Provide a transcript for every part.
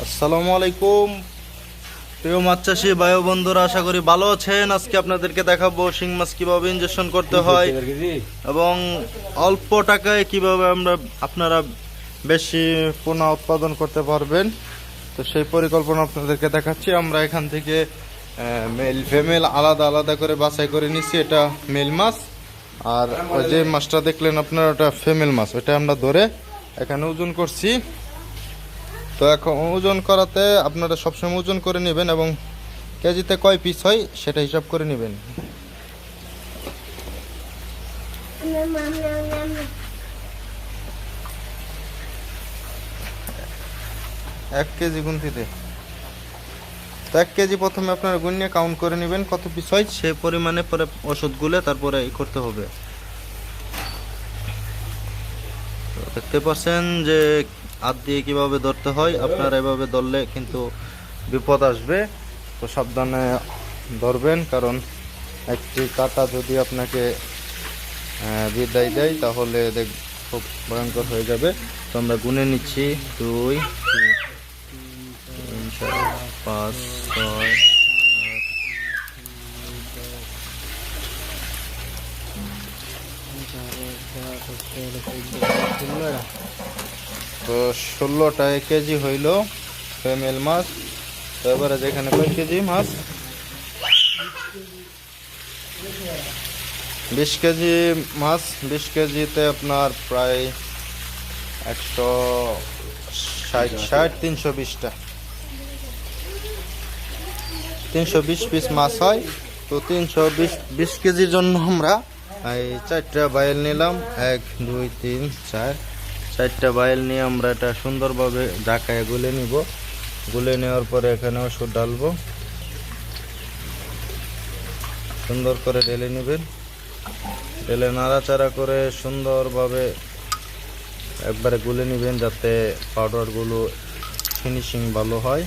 আসসালামু আলাইকুম প্রিয় মাছ চাষি ভাই ও বন্ধুরা, আশা করি ভালো আছেন। আজকে আপনাদেরকে দেখাবো শিং মাছ কিভাবে ইনজেকশন করতে হয় এবং অল্প টাকায় কিভাবে আপনারা বেশি পোনা উৎপাদন করতে পারবেন। তো সেই পরিকল্পনা আপনাদেরকে দেখাচ্ছি। আমরা এখান থেকে মেল ফিমেল আলাদা আলাদা করে বাছাই করে নিচ্ছি। এটা মেল মাছ, আর ওই যে মাছটা দেখলেন আপনারা, ওটা ফিমেল মাছ। ওটা আমরা ধরে এখানে ওজন করছি। তো এখন ওজন করাতে আপনারা সবসময় ওজন করে নেবেন এবং কেজিতে কয় পিস হয় সেটা হিসাব করে নেবেন। এক কেজি গুনতিতে তো 1 কেজি প্রথমে আপনারা গুনিয়ে কাউন্ট করে নেবেন কত পিস হয়, সেই পরিমাণে পরে ওষুধ গুলে তারপরে করতে হবে। দেখতে পাচ্ছেন যে হাত দিয়ে কিভাবে ধরতে হয়। আপনারা এভাবে ধরলে কিন্তু বিপদ আসবে, তো সাবধানে ধরবেন, কারণ একটি কাঁটা যদি আপনাকে বিদায় দেয় তাহলে খুব ভয়ঙ্কর হয়ে যাবে। তো আমরা গুনে নিচ্ছি 2 3 4 5 6 তো 16টা কেজি হইল ফিমেল মাছ। তো এবারে যেখানে কয় কেজি মাছ, 20 কেজি মাছ। 20 কেজিতে আপনার প্রায় 160 320টা 320 পিস মাছ হয়। তো 320 কেজির জন্য আমরা এই 4টা বাইল নিলাম। 1 2 3 4 4টা বাইল নিয়ে আমরা এটা সুন্দরভাবে ঢাকায় গুলে নিব। গুলে নেওয়ার পরে এখানে ওষুধ ঢালবো, সুন্দর করে ঢেলে নেবেন। ঢেলে নাড়াচাড়া করে সুন্দরভাবে একবারে গুলে নেবেন, যাতে পাউডারগুলো ফিনিশিং ভালো হয়।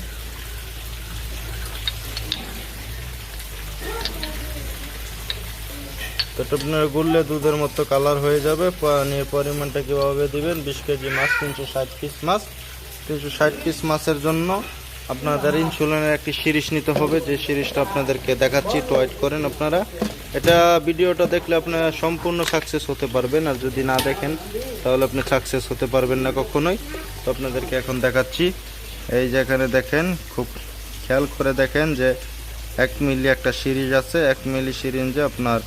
তো আপনার গুললে দুধের মতো কালার হয়ে যাবে। পানির পরিমাণটা কিভাবে দিবেন, 20 কেজি মাছ 360 পিস মাছ। 360 পিস মাছের জন্য আপনাদের ইনসুলিনের একটি সিরিজ নিতে হবে, যে সিরিজটা আপনাদেরকে দেখাচ্ছি। তো ওয়েট করেন আপনারা। এটা ভিডিওটা দেখলে আপনারা সম্পূর্ণ সাকসেস হতে পারবেন, আর যদি না দেখেন তাহলে আপনি সাকসেস হতে পারবেন না কখনোই। তো আপনাদেরকে এখন দেখাচ্ছি। এই যেখানে দেখেন, খুব খেয়াল করে দেখেন যে 1 মিলি একটা সিরিজ আছে। 1 মিলি সিরিঞ্জে আপনার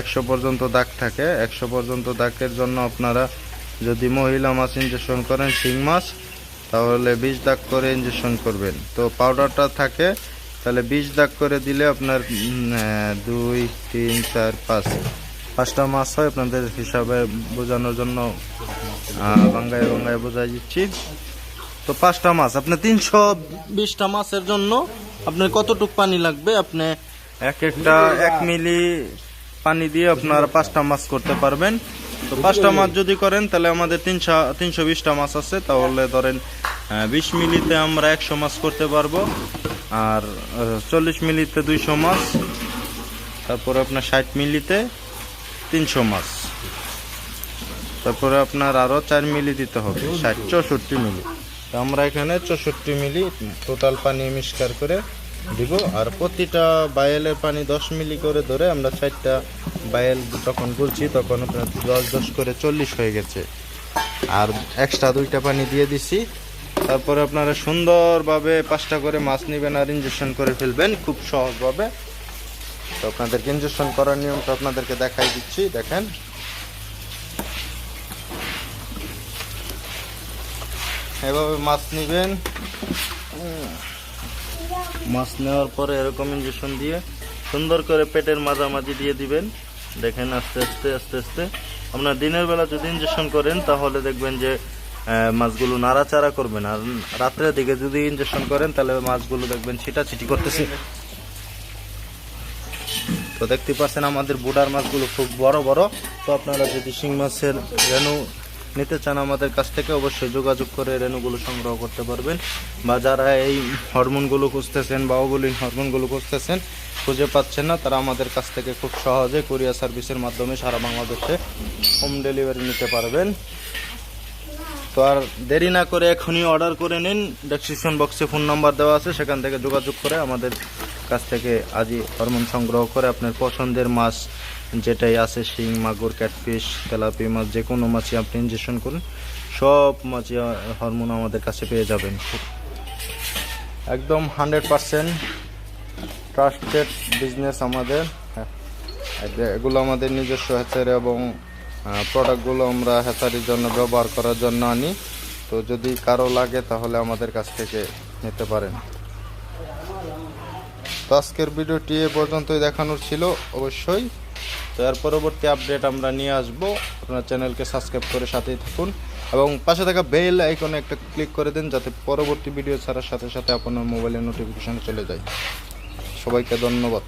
100 পর্যন্ত দাগ থাকে। 100 পর্যন্ত দাগের জন্য আপনারা যদি মহিলা মাছ ইনজেকশন করেন শিং মাছ, তাহলে 20 দাগ করে ইনজেকশন করবেন। তো পাউডারটা থাকে, তাহলে 20 দাগ করে দিলে আপনার 2 3 4 5টা মাছ হয়। আপনাদের হিসাবে বোঝানোর জন্য বাঙ্গায় বাঙ্গায় বোঝাই দিচ্ছি। তো 5টা মাছ, আপনার 320টা মাছের জন্য আপনার কতটুক পানি লাগবে, আপনি একটা 1 মিলি পানি দিয়ে আপনার 5টা মাছ করতে পারবেন। তো 5টা মাছ যদি করেন তাহলে আমাদের 320টা মাছ আছে। তাহলে ধরেন 20 মিলিতে আমরা 100 মাছ করতে পারবো, আর 40 মিলিতে 200 মাছ, তারপরে আপনার 60 মিলিতে 300 মাছ, তারপরে আপনার আরো 4 মিলি দিতে হবে, 64 মিলি। তো আমরা এখানে 64 মিলি টোটাল পানি মিক্সচার করে দিব। আর প্রতিটা বায়েলের পানি 10 মিলি করে ধরে আমরা 4টা বায়েল যখন গুলছি তখন আপনার 10 করে 40 হয়ে গেছে। আর এক্সট্রা 2টা পানি দিয়ে দিছি। তারপরে আপনারা সুন্দরভাবে 5টা করে মাছ নেবেন আর ইনজেকশন করে ফেলবেন খুব সহজভাবে। তো আপনাদেরকে ইনজেকশন করার নিয়মটা আপনাদেরকে দেখাই দিচ্ছি। দেখেন, এভাবে মাছ নেবেন। মাছ নেওয়ার পরে এরকম ইনজেকশন দিয়ে সুন্দর করে পেটের মাঝামাঝি দিয়ে দিবেন। দেখেন আস্তে আস্তে আস্তে আস্তে। আপনার দিনের বেলা যদি ইনজেকশন করেন তাহলে দেখবেন যে মাছগুলো নাড়াচাড়া করবেন, আর রাত্রের দিকে যদি ইনজেকশন করেন তাহলে মাছগুলো দেখবেন ছিটাছিটি করতেছে। তো দেখতে পাচ্ছেন আমাদের বুডার মাছগুলো খুব বড় বড়। তো আপনারা যদি শিং মাছের রেণু নিতে চান আমাদের কাছ থেকে, অবশ্যই যোগাযোগ করে রেণুগুলো সংগ্রহ করতে পারবেন। বা যারা এই হরমোনগুলো খুঁজতেছেন বা ওগুলিন হরমোনগুলো খুঁজতেছেন, খুঁজে পাচ্ছেন না, তারা আমাদের কাছ থেকে খুব সহজে কুরিয়ার সার্ভিসের মাধ্যমে সারা বাংলাদেশে হোম ডেলিভারি নিতে পারবেন। তো তো আর দেরি না করে এখনই অর্ডার করে নিন। ডেসক্রিপশন বক্সে ফোন নাম্বার দেওয়া আছে, সেখান থেকে যোগাযোগ করে আমাদের কাছ থেকে আজই হরমোন সংগ্রহ করে আপনার পছন্দের মাছ যেটাই আছে, শিং, মাগুর, ক্যাটফিশ, তেলাপি মাছ, যে কোনো মাছই আপনি ইনজেকশন করুন, সব মাছই হরমোন আমাদের কাছে পেয়ে যাবেন। একদম 100% ট্রাস্টেড বিজনেস আমাদের। হ্যাঁ, এগুলো আমাদের নিজস্ব হ্যাচারি এবং প্রোডাক্টগুলো আমরা হ্যাচারির জন্য ব্যবহার করার জন্য আনি। তো যদি কারো লাগে তাহলে আমাদের কাছ থেকে নিতে পারেন। তো আজকের ভিডিওটি এ পর্যন্তই দেখানোর ছিল অবশ্যই। তো এর পরবর্তী আপডেট আমরা নিয়ে আসব। আপনার চ্যানেলকে সাবস্ক্রাইব করে সাথেই থাকুন এবং পাশে থাকা বেল আইকনে একটা ক্লিক করে দিন, যাতে পরবর্তী ভিডিও ছাড়ার সাথে সাথে আপনার মোবাইলে নোটিফিকেশন চলে যায়। সবাইকে ধন্যবাদ।